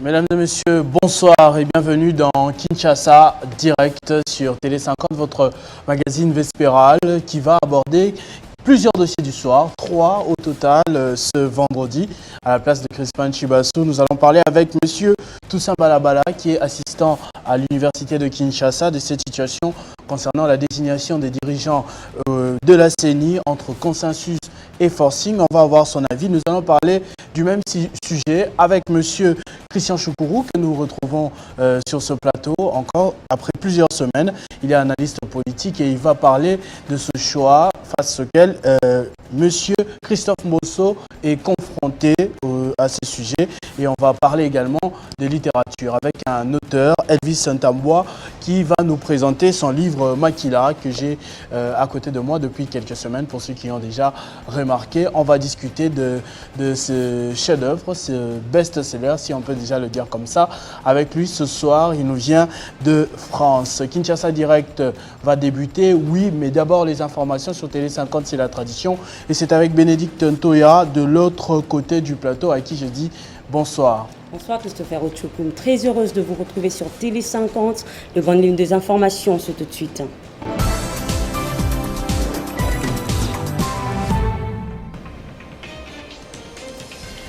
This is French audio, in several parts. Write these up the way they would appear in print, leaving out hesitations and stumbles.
Mesdames et messieurs, bonsoir et bienvenue dans Kinshasa Direct sur Télé 50, votre magazine vespéral qui va aborder plusieurs dossiers du soir, 3 au total ce vendredi. À la place de Crispin Chibassou, nous allons parler avec monsieur Toussaint Balabala qui est assistant à l'université de Kinshasa de cette situation concernant la désignation des dirigeants de la CENI entre consensus et forcing. On va avoir son avis. Nous allons parler du même sujet avec monsieur Christian Choukourou que nous retrouvons sur ce plateau encore après plusieurs semaines. Il est analyste politique et il va parler de ce choix face auquel monsieur Christophe Mbosso est confronté à ce sujet. Et on va parler également de littérature avec un auteur, Elvis Santambois, qui va nous présenter son livre Makila que j'ai à côté de moi depuis quelques semaines. Pour ceux qui ont déjà remarqué, on va discuter de ce chef-d'œuvre, ce best-seller, si on peut déjà le dire comme ça. Avec lui ce soir, il nous vient de France. Kinshasa Direct va débuter, oui, mais d'abord les informations sur Télé 50, c'est la tradition. Et c'est avec Bénédicte Ntoya de l'autre côté du plateau à qui je dis bonsoir. Bonsoir Christopher Ochokoum, très heureuse de vous retrouver sur Télé 50. Le grand ligne des informations, c'est tout de suite.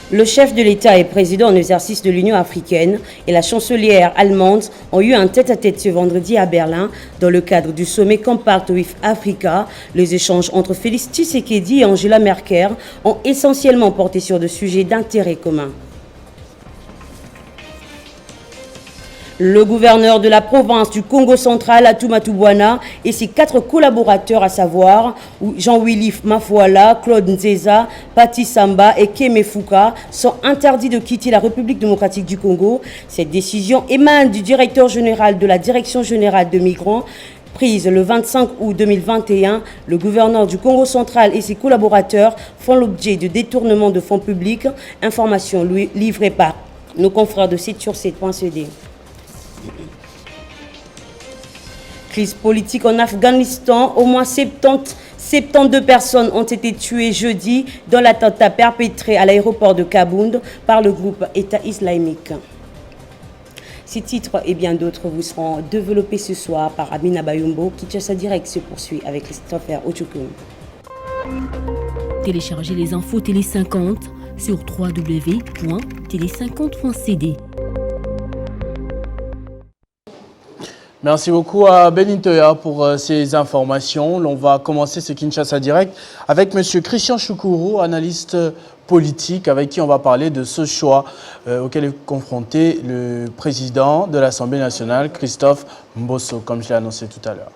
Le chef de l'État et président en exercice de l'Union africaine et la chancelière allemande ont eu un tête-à-tête ce vendredi à Berlin dans le cadre du sommet Compact with Africa. Les échanges entre Félix Tshisekedi et Angela Merkel ont essentiellement porté sur des sujets d'intérêt commun. Le gouverneur de la province du Congo central, Atuma Tubwana, et ses 4 collaborateurs, à savoir Jean-Willy Mafuala, Claude Nzeza, Pati Samba et Keme Fouka, sont interdits de quitter la République démocratique du Congo. Cette décision émane du directeur général de la Direction générale de migrants. Prise le 25 août 2021, le gouverneur du Congo central et ses collaborateurs font l'objet de détournement de fonds publics. Information livrée par nos confrères de 7sur7.cd. Crise politique en Afghanistan, au moins 72 personnes ont été tuées jeudi dans l'attentat perpétré à l'aéroport de Kabound par le groupe État islamique. Ces titres et bien d'autres vous seront développés ce soir par Amina Bayumbo. Kinshasa Direct se poursuit avec Christopher Ochokoum. Téléchargez les infos Télé 50 sur www.télé50.cd. Merci beaucoup à Benintoya pour ces informations. On va commencer ce Kinshasa Direct avec M. Christian Choukourou, analyste politique, avec qui on va parler de ce choix auquel est confronté le président de l'Assemblée nationale, Christophe Mbosso, comme je l'ai annoncé tout à l'heure.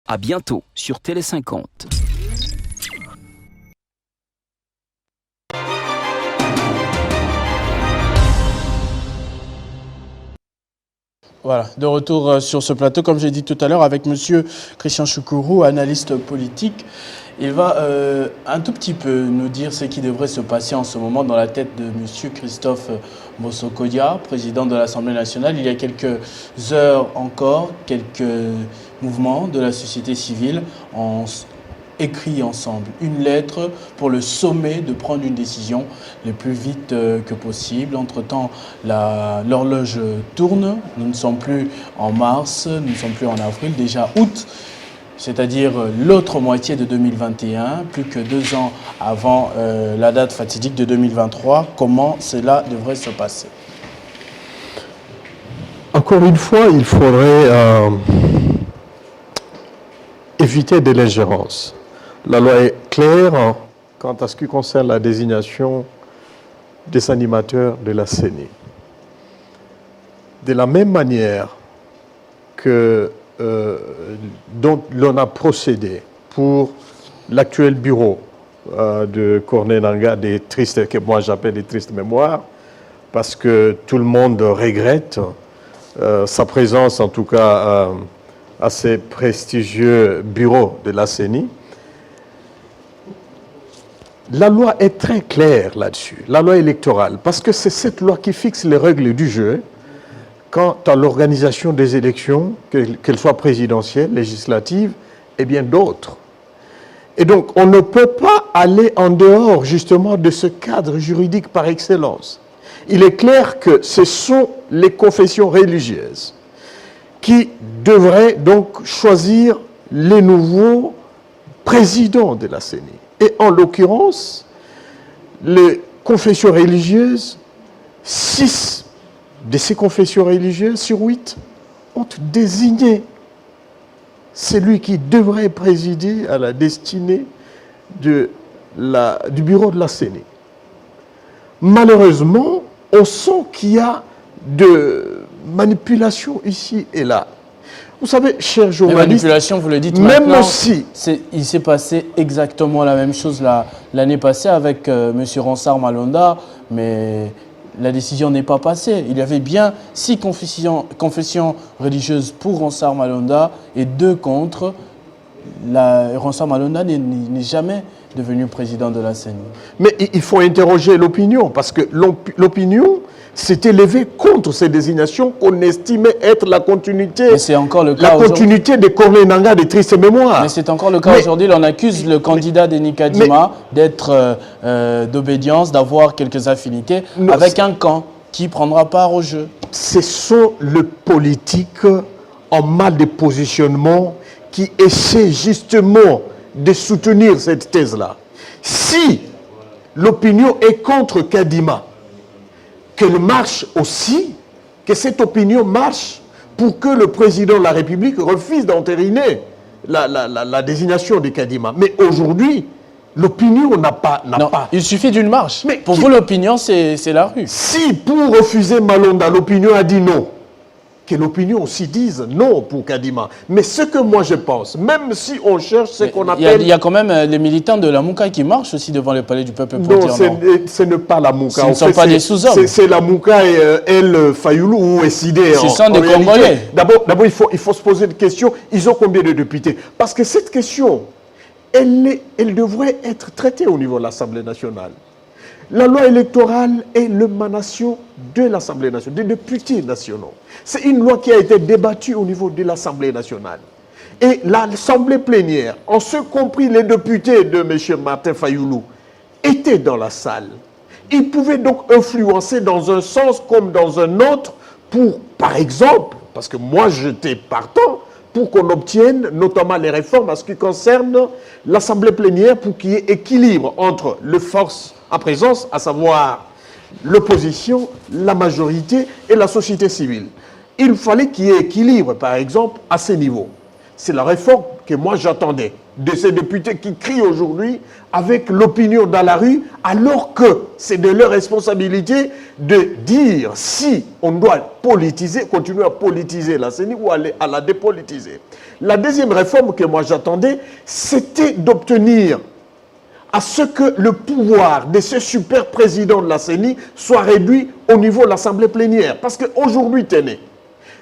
À bientôt sur Télé 50. Voilà, de retour sur ce plateau, comme j'ai dit tout à l'heure, avec monsieur Christian Choukourou, analyste politique. Il va un tout petit peu nous dire ce qui devrait se passer en ce moment dans la tête de M. Christophe Mbosso-Kodia, président de l'Assemblée nationale. Il y a quelques heures encore, quelques mouvements de la société civile ont écrit ensemble une lettre pour le sommet de prendre une décision le plus vite que possible. Entre-temps, l'horloge tourne. Nous ne sommes plus en mars, nous ne sommes plus en avril, déjà août. C'est-à-dire l'autre moitié de 2021, plus que 2 ans avant la date fatidique de 2023. Comment cela devrait se passer? Encore une fois, il faudrait éviter de l'ingérence. La loi est claire quant à ce qui concerne la désignation des animateurs de la CENI. De la même manière que dont l'on a procédé pour l'actuel bureau de Corneille Nangaa, des tristes, que moi j'appelle des tristes mémoires, parce que tout le monde regrette sa présence, en tout cas à ces prestigieux bureaux de la CENI. La loi est très claire là-dessus, la loi électorale, parce que c'est cette loi qui fixe les règles du jeu quant à l'organisation des élections, qu'elles soient présidentielles, législatives et bien d'autres. Et donc, on ne peut pas aller en dehors justement de ce cadre juridique par excellence. Il est clair que ce sont les confessions religieuses qui devraient donc choisir les nouveaux présidents de la CENI. Et en l'occurrence, les confessions religieuses, 6 de ces confessions religieuses sur 8 ont désigné celui qui devrait présider à la destinée du bureau de la CENI. Malheureusement, on sent qu'il y a de manipulation ici et là. Vous savez, chers journalistes, manipulation, vous le dites même maintenant, si il s'est passé exactement la même chose l'année passée avec M. Ronsard Malonda, mais la décision n'est pas passée. Il y avait bien 6 confessions religieuses pour Ronsard Malonda et 2 contre. Ronsard Malonda n'est jamais devenu président de la CENI. Mais il faut interroger l'opinion, parce que l'opinion s'est élevée contre ces désignations qu'on estimait être la continuité, la continuité de Corneille Nangaa des tristes mémoires. Mais c'est encore le cas aujourd'hui. On accuse le candidat Denis Kadima d'être d'obédience, d'avoir quelques affinités avec un camp qui prendra part au jeu. Ce sont les politiques en mal de positionnement qui essaient justement de soutenir cette thèse-là. Si l'opinion est contre Kadima, qu'elle marche aussi, que cette opinion marche pour que le président de la République refuse d'entériner la désignation de Kadima. Mais aujourd'hui, l'opinion n'a pas... Il suffit d'une marche. Mais pour vous, l'opinion, c'est la rue. Si pour refuser Malonda, l'opinion a dit non, que l'opinion aussi dise non pour Kadima. Mais ce que moi je pense, même si on cherche ce qu'on appelle... Il y a quand même les militants de la Mouka qui marchent aussi devant le palais du peuple pour dire non. Ce n'est pas la Mouka. Ce ne sont pas des sous-hommes. C'est la Mouka et El Fayoulou ou Essidé. Ce sont des Congolais. D'abord, il faut se poser une question. Ils ont combien de députés? Parce que cette question, elle devrait être traitée au niveau de l'Assemblée nationale. La loi électorale est l'émanation de l'Assemblée nationale, des députés nationaux. C'est une loi qui a été débattue au niveau de l'Assemblée nationale. Et l'Assemblée plénière, en ce compris les députés de M. Martin Fayoulou, étaient dans la salle. Ils pouvaient donc influencer dans un sens comme dans un autre pour, par exemple, parce que moi j'étais partant, pour qu'on obtienne notamment les réformes en ce qui concerne l'Assemblée plénière pour qu'il y ait équilibre entre les forces en présence, à savoir l'opposition, la majorité et la société civile. Il fallait qu'il y ait équilibre, par exemple, à ces niveaux. C'est la réforme que moi j'attendais de ces députés qui crient aujourd'hui avec l'opinion dans la rue, alors que c'est de leur responsabilité de dire si on doit politiser, continuer à politiser la CENI ou aller à la dépolitiser. La deuxième réforme que moi j'attendais, c'était d'obtenir à ce que le pouvoir de ce super président de la CENI soit réduit au niveau de l'Assemblée plénière. Parce qu'aujourd'hui, tenez,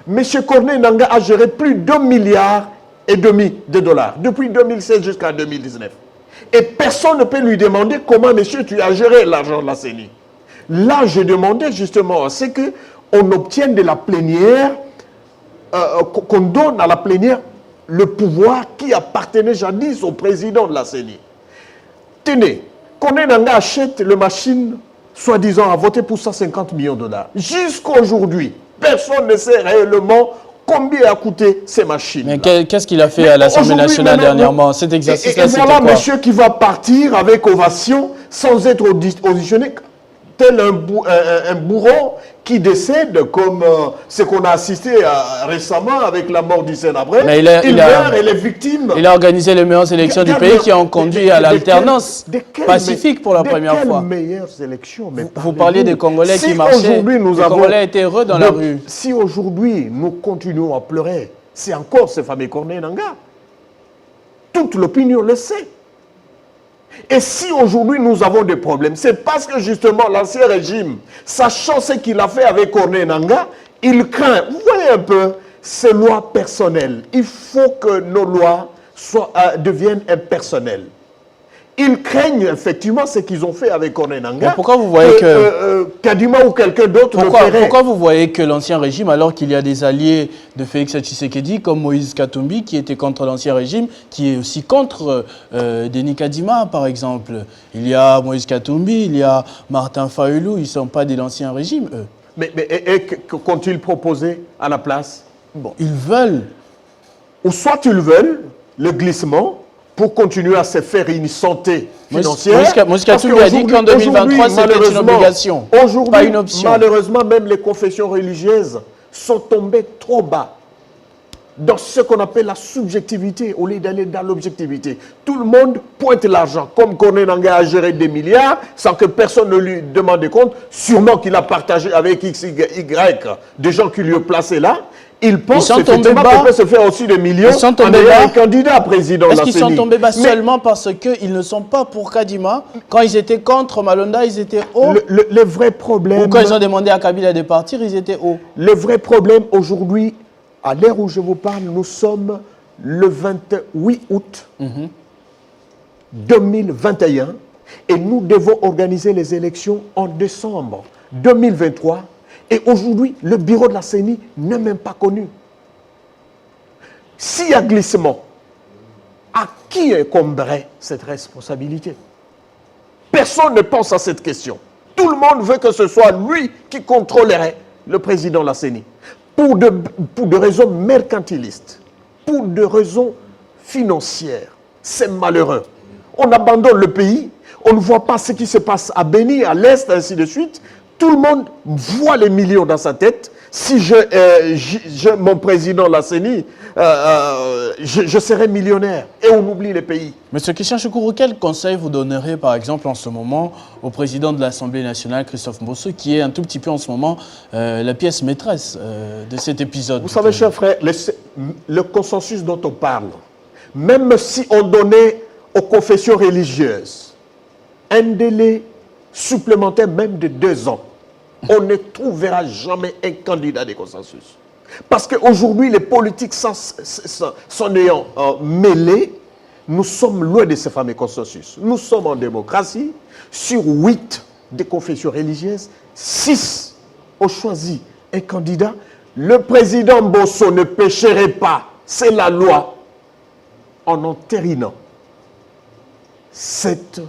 M. Corneille Nangaa a géré plus d'1,5 milliard de dollars depuis 2016 jusqu'à 2019. Et personne ne peut lui demander comment, monsieur, tu as géré l'argent de la CENI. Là, je demandais justement, c'est qu'on obtienne de la plénière, qu'on donne à la plénière le pouvoir qui appartenait jadis au président de la CENI. Tenez, Corneille Nangaa achète la machine, soi-disant, à voter pour 150 millions de dollars. Jusqu'à aujourd'hui, personne ne sait réellement combien a coûté ces machines. Mais qu'est-ce qu'il a fait à l'Assemblée nationale dernièrement? Cet exercice-là, c'était quoi? Et voilà monsieur qui va partir avec ovation sans être auditionné, tel un bourreau qui décède, comme ce qu'on a assisté récemment avec la mort du Sénabré. Il meurt et les victimes... Il a organisé les meilleures élections du pays qui ont conduit à l'alternance pacifique pour la première fois. De quelles meilleures élections? Vous parliez des Congolais qui marchaient, les Congolais étaient heureux dans la rue. Si aujourd'hui nous continuons à pleurer, c'est encore ce fameux Corneille Nangaa. Toute l'opinion le sait. Et si aujourd'hui nous avons des problèmes, c'est parce que justement l'ancien régime, sachant ce qu'il a fait avec Corneille Nangaa, il craint, vous voyez un peu, ces lois personnelles. Il faut que nos lois deviennent impersonnelles. Ils craignent effectivement ce qu'ils ont fait avec Corneille Nangaa. Pourquoi vous voyez que Kadima ou quelqu'un d'autre le ferait? Pourquoi vous voyez que l'ancien régime, alors qu'il y a des alliés de Félix Tshisekedi comme Moïse Katumbi qui était contre l'ancien régime, qui est aussi contre Denis Kadima par exemple. Il y a Moïse Katumbi, il y a Martin Fayulu, ils ne sont pas de l'ancien régime, eux. Mais qu'ont-ils proposé à la place? Bon, ils veulent. Ou soit ils veulent le glissement pour continuer à se faire une santé financière. Moïse Katumbi a dit qu'en 2023, c'était une obligation, pas une option. Malheureusement, même les confessions religieuses sont tombées trop bas dans ce qu'on appelle la subjectivité, au lieu d'aller dans l'objectivité. Tout le monde pointe l'argent, comme Corneille Nangaa a géré des milliards sans que personne ne lui demande des comptes. Sûrement qu'il a partagé avec X, Y, des gens qui lui ont placé là. Ils pensent effectivement qu'on peut se faire aussi des millions en ayant un candidat président. Est-ce qu'ils sont tombés bas seulement parce qu'ils ne sont pas pour Kadima? Quand ils étaient contre Malonda, ils étaient hauts. Le vrai problème... Ou quand ils ont demandé à Kabila de partir, ils étaient hauts. Le vrai problème aujourd'hui, à l'heure où je vous parle, nous sommes le 28 août 2021 et nous devons organiser les élections en décembre 2023. Et aujourd'hui, le bureau de la CENI n'est même pas connu. S'il y a glissement, à qui incomberait cette responsabilité? Personne ne pense à cette question. Tout le monde veut que ce soit lui qui contrôlerait le président de la CENI. Pour de raisons mercantilistes, pour de raisons financières. C'est malheureux. On abandonne le pays, on ne voit pas ce qui se passe à Béni, à l'Est, ainsi de suite. Tout le monde voit les millions dans sa tête. Si mon président de la CENI, je serais millionnaire. Et on oublie les pays. Monsieur Christian Choukourou, quel conseil vous donnerez, par exemple, en ce moment, au président de l'Assemblée nationale, Christophe Mbosso, qui est un tout petit peu en ce moment la pièce maîtresse de cet épisode? Vous savez, cher frère, le consensus dont on parle, même si on donnait aux confessions religieuses un délai supplémentaire même de 2 ans, on ne trouvera jamais un candidat de consensus. Parce qu'aujourd'hui, les politiques s'en ayant mêlés, nous sommes loin de ce fameux consensus. Nous sommes en démocratie. Sur 8 des confessions religieuses, 6 ont choisi un candidat. Le président Mbosso ne pécherait pas, c'est la loi, en entérinant cette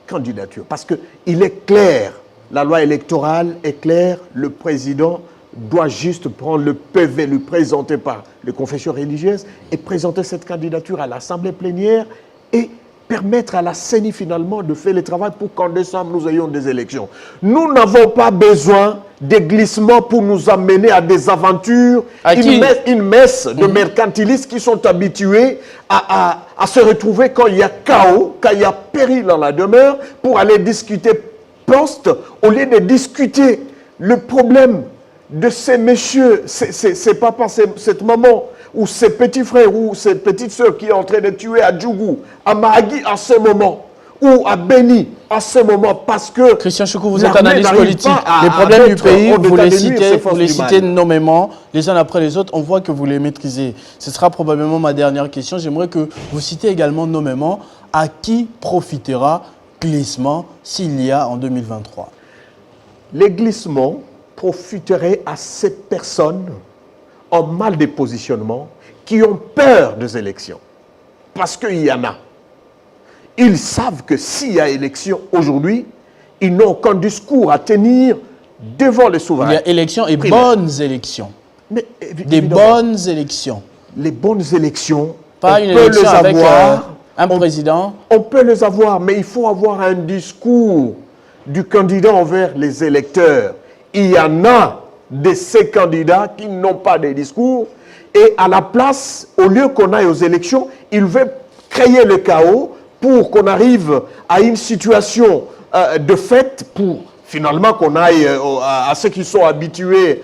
candidature. Parce qu'il est clair, la loi électorale est claire, le président doit juste prendre le PV lui présenté par les confessions religieuses et présenter cette candidature à l'Assemblée plénière et permettre à la CENI finalement de faire le travail pour qu'en décembre nous ayons des élections. Nous n'avons pas besoin de glissements pour nous amener à des aventures, une messe de mercantilistes qui sont habitués à se retrouver quand il y a chaos, quand il y a péril dans la demeure, pour aller discuter poste, au lieu de discuter le problème de ces messieurs, ces papas, cette maman, ou ses petits frères, ou ses petites sœurs qui sont en train de tuer à Djougou, à Mahagi à ce moment, ou à Béni à ce moment, parce que... Christian Choukou, vous êtes analyste politique. Les problèmes du pays, vous les citez nommément, les uns après les autres, on voit que vous les maîtrisez. Ce sera probablement ma dernière question. J'aimerais que vous citiez également nommément À qui profitera glissement s'il y a en 2023? Les glissements profiteraient à ces personnes en mal de positionnement qui ont peur des élections. Parce qu'il y en a. Ils savent que s'il y a élection aujourd'hui, ils n'ont qu'un discours à tenir devant les souverains. Il y a élections et primaires. bonnes élections. Mais, Des bonnes élections. Les bonnes élections, Pas on une peut élection les avec avoir. un président. On peut les avoir, mais il faut avoir un discours du candidat envers les électeurs. Il y en a de ces candidats qui n'ont pas de discours et à la place, au lieu qu'on aille aux élections, ils veulent créer le chaos pour qu'on arrive à une situation de fait pour finalement qu'on aille à ceux qui sont habitués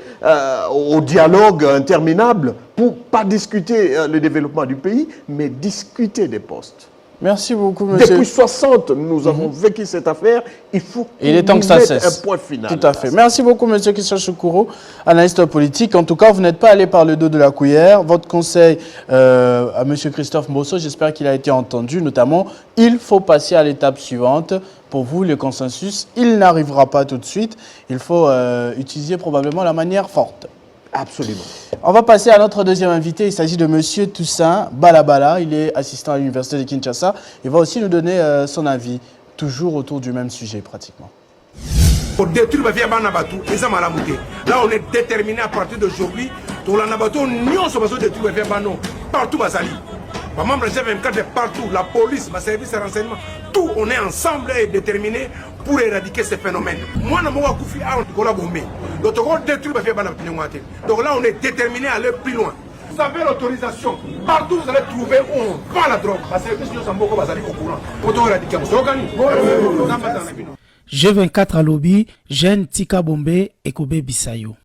au dialogue interminable pour pas discuter le développement du pays, mais discuter des postes. Merci beaucoup, monsieur. Depuis 60, nous avons vécu cette affaire. Il faut Il est temps que ça cesse. un point final. Tout à fait. Merci beaucoup, monsieur Christian Choukuro, analyste politique. En tout cas, vous n'êtes pas allé par le dos de la cuillère. Votre conseil à monsieur Christophe Mbosso, j'espère qu'il a été entendu. Notamment, il faut passer à l'étape suivante. Pour vous, le consensus, il n'arrivera pas tout de suite. Il faut utiliser probablement la manière forte. Absolument. On va passer à notre deuxième invité. Il s'agit de monsieur Toussaint Balabala. Il est assistant à l'université de Kinshasa. Il va aussi nous donner son avis, toujours autour du même sujet pratiquement. Pour détruire là, on est déterminé à partir d'aujourd'hui. Pour la Nabato, nous sommes détruire partout. Ma membre G24 est partout, la police, ma service de renseignement, tout, on est ensemble et déterminés pour éradiquer ces phénomènes. Moi, je suis donc là, on est déterminé à aller plus loin. Vous avez l'autorisation. Partout, vous allez trouver où on vend la drogue. Ma service, nous sommes beaucoup au courant. Pour éradiquer, G24 à lobby, Jeanne Tika Bombe et Kobe Bisayo.